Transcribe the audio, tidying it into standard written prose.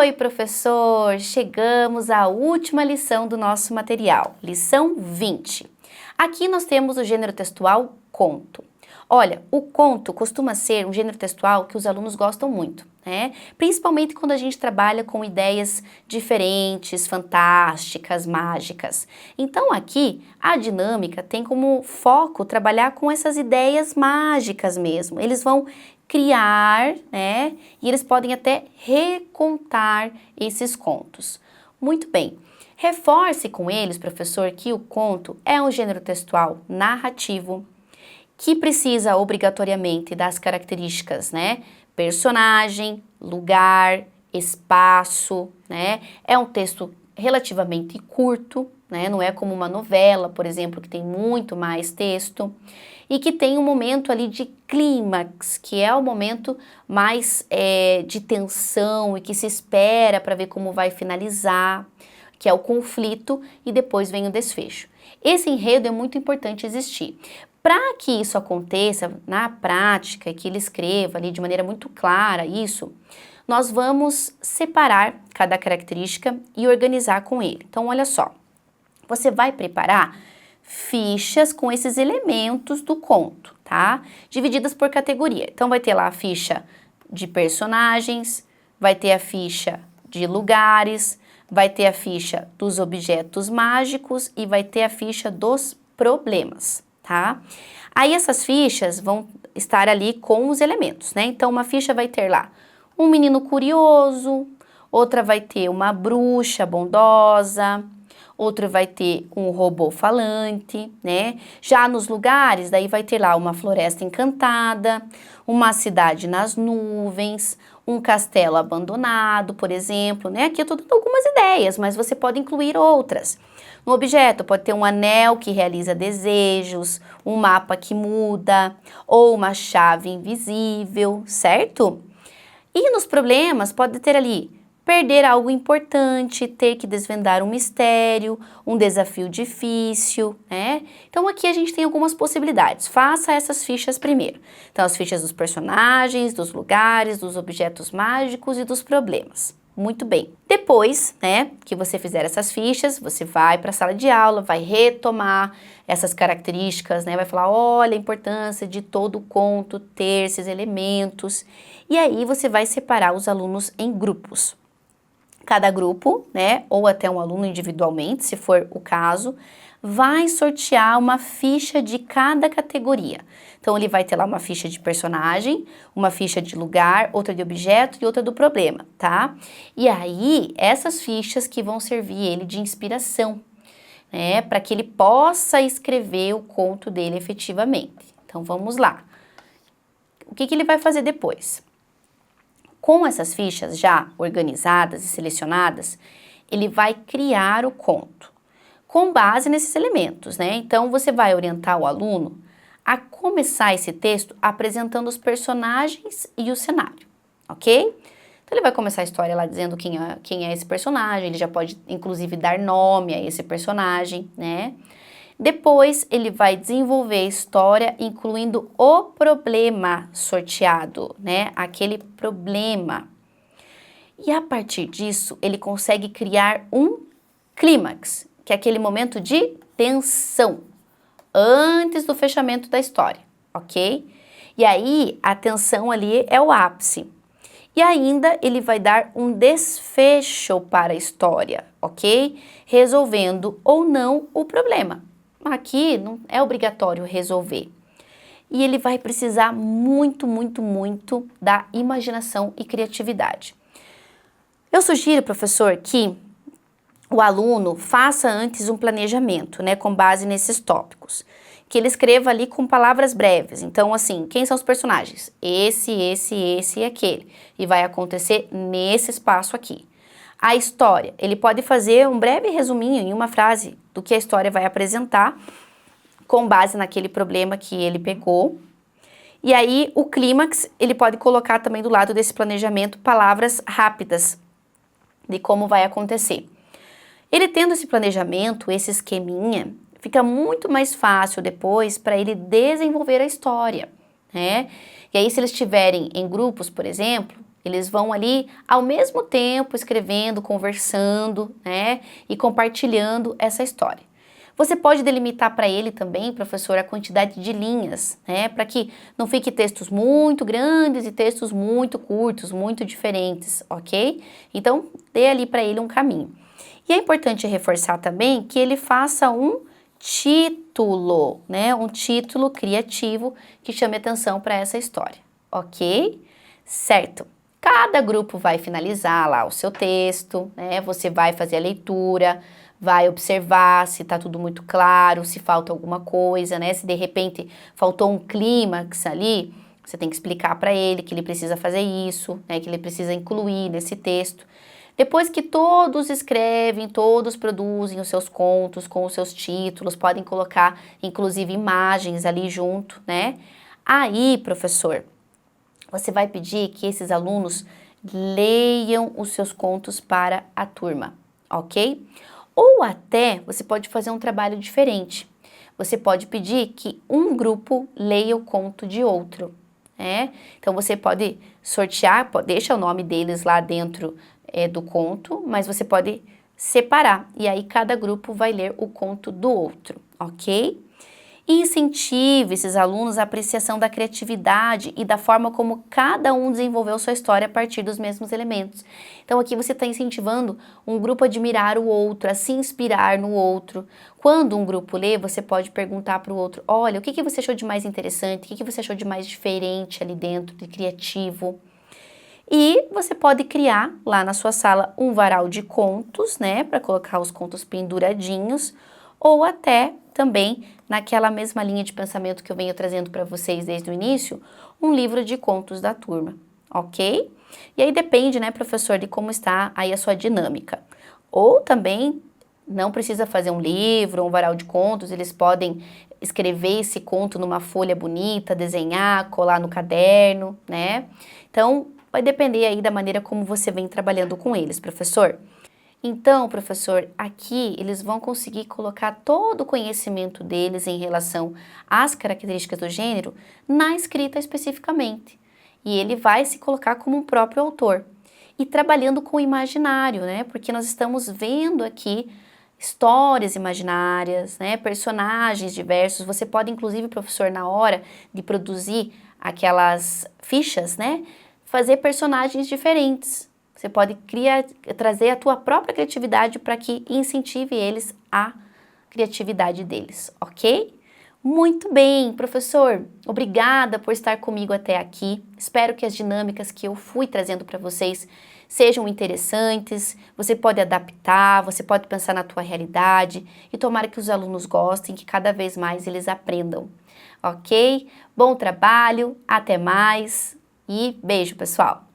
Oi, professor! Chegamos à última lição do nosso material, lição 20. Aqui nós temos o gênero textual conto. Olha, o conto costuma ser um gênero textual que os alunos gostam muito, né? Principalmente quando a gente trabalha com ideias diferentes, fantásticas, mágicas. Então aqui a dinâmica tem como foco trabalhar com essas ideias mágicas mesmo. Eles vão criar, né? E eles podem até recontar esses contos. Muito bem. Reforce com eles, professor, que o conto é um gênero textual narrativo, que precisa obrigatoriamente das características, né? Personagem, lugar, espaço, né? É um texto relativamente curto, né? Não é como uma novela, por exemplo, que tem muito mais texto. E que tem um momento ali de clímax, que é o momento mais de tensão e que se espera para ver como vai finalizar, que é o conflito, e depois vem o desfecho. Esse enredo é muito importante existir. Para que isso aconteça na prática e que ele escreva ali de maneira muito clara isso, nós vamos separar cada característica e organizar com ele. Então, olha só, você vai preparar fichas com esses elementos do conto, tá? Divididas por categoria. Então, vai ter lá a ficha de personagens, vai ter a ficha de lugares, vai ter a ficha dos objetos mágicos e vai ter a ficha dos problemas, tá? Aí essas fichas vão estar ali com os elementos, né? Então uma ficha vai ter lá um menino curioso, outra vai ter uma bruxa bondosa, outra vai ter um robô falante, né? Já nos lugares, daí vai ter lá uma floresta encantada, uma cidade nas nuvens, um castelo abandonado, por exemplo, né? Aqui eu tô dando algumas ideias, mas você pode incluir outras. No objeto pode ter um anel que realiza desejos, um mapa que muda, ou uma chave invisível, certo? E nos problemas pode ter ali perder algo importante, ter que desvendar um mistério, um desafio difícil, né? Então aqui a gente tem algumas possibilidades. Faça essas fichas primeiro. Então as fichas dos personagens, dos lugares, dos objetos mágicos e dos problemas. Muito bem. Depois, né, que você fizer essas fichas, você vai para a sala de aula, vai retomar essas características, né, vai falar, olha a importância de todo conto ter esses elementos. E aí você vai separar os alunos em grupos. Cada grupo, né, ou até um aluno individualmente, se for o caso, vai sortear uma ficha de cada categoria. Então, ele vai ter lá uma ficha de personagem, uma ficha de lugar, outra de objeto e outra do problema, tá? E aí, essas fichas que vão servir ele de inspiração, né, para que ele possa escrever o conto dele efetivamente. Então, vamos lá. O que ele vai fazer depois? Com essas fichas já organizadas e selecionadas, ele vai criar o conto, com base nesses elementos, né? Então, você vai orientar o aluno a começar esse texto apresentando os personagens e o cenário, ok? Então, ele vai começar a história lá dizendo quem é esse personagem, ele já pode, inclusive, dar nome a esse personagem, né? Depois, ele vai desenvolver a história, incluindo o problema sorteado, né? Aquele problema. E a partir disso, ele consegue criar um clímax, que é aquele momento de tensão, antes do fechamento da história, ok? E aí, a tensão ali é o ápice. E ainda ele vai dar um desfecho para a história, ok? Resolvendo ou não o problema. Aqui não é obrigatório resolver. E ele vai precisar muito, muito, muito da imaginação e criatividade. Eu sugiro, professor, que o aluno faça antes um planejamento, né, com base nesses tópicos. Que ele escreva ali com palavras breves. Então, assim, quem são os personagens? Esse e aquele. E vai acontecer nesse espaço aqui. A história, ele pode fazer um breve resuminho em uma frase do que a história vai apresentar, com base naquele problema que ele pegou. E aí, o clímax, ele pode colocar também do lado desse planejamento palavras rápidas de como vai acontecer. Ele tendo esse planejamento, esse esqueminha, fica muito mais fácil depois para ele desenvolver a história, né? E aí, se eles estiverem em grupos, por exemplo, Eles vão ali ao mesmo tempo escrevendo, conversando, né, e compartilhando essa história. Você pode delimitar para ele também, professor, a quantidade de linhas, né, para que não fique textos muito grandes e textos muito curtos, muito diferentes, ok? Então, dê ali para ele um caminho. E é importante reforçar também que ele faça um título, né, um título criativo que chame atenção para essa história, ok? Certo. Cada grupo vai finalizar lá o seu texto, né, você vai fazer a leitura, vai observar se está tudo muito claro, se falta alguma coisa, né? Se de repente faltou um clímax ali, você tem que explicar para ele que ele precisa fazer isso, né? Que ele precisa incluir nesse texto. Depois que todos escrevem, todos produzem os seus contos com os seus títulos, podem colocar inclusive imagens ali junto, né? Aí, professor, você vai pedir que esses alunos leiam os seus contos para a turma, ok? Ou até você pode fazer um trabalho diferente. Você pode pedir que um grupo leia o conto de outro, né? Então você pode sortear, deixa o nome deles lá dentro do conto, mas você pode separar e aí cada grupo vai ler o conto do outro, ok? E incentive esses alunos a apreciação da criatividade e da forma como cada um desenvolveu sua história a partir dos mesmos elementos. Então aqui você está incentivando um grupo a admirar o outro, a se inspirar no outro. Quando um grupo lê, você pode perguntar para o outro, olha, o que você achou de mais interessante, o que você achou de mais diferente ali dentro, de criativo? E você pode criar lá na sua sala um varal de contos, né, para colocar os contos penduradinhos, ou até também naquela mesma linha de pensamento que eu venho trazendo para vocês desde o início, um livro de contos da turma, ok? E aí depende, né, professor, de como está aí a sua dinâmica. Ou também não precisa fazer um livro, um varal de contos, eles podem escrever esse conto numa folha bonita, desenhar, colar no caderno, né? Então, vai depender aí da maneira como você vem trabalhando com eles, professor. Então, professor, aqui eles vão conseguir colocar todo o conhecimento deles em relação às características do gênero na escrita especificamente. E ele vai se colocar como um próprio autor. E trabalhando com o imaginário, né? Porque nós estamos vendo aqui histórias imaginárias, né? Personagens diversos. Você pode, inclusive, professor, na hora de produzir aquelas fichas, né? Fazer personagens diferentes. Você pode trazer a tua própria criatividade para que incentive eles a criatividade deles, ok? Muito bem, professor. Obrigada por estar comigo até aqui. Espero que as dinâmicas que eu fui trazendo para vocês sejam interessantes. Você pode adaptar, você pode pensar na tua realidade e tomara que os alunos gostem, que cada vez mais eles aprendam, ok? Bom trabalho, até mais e beijo, pessoal!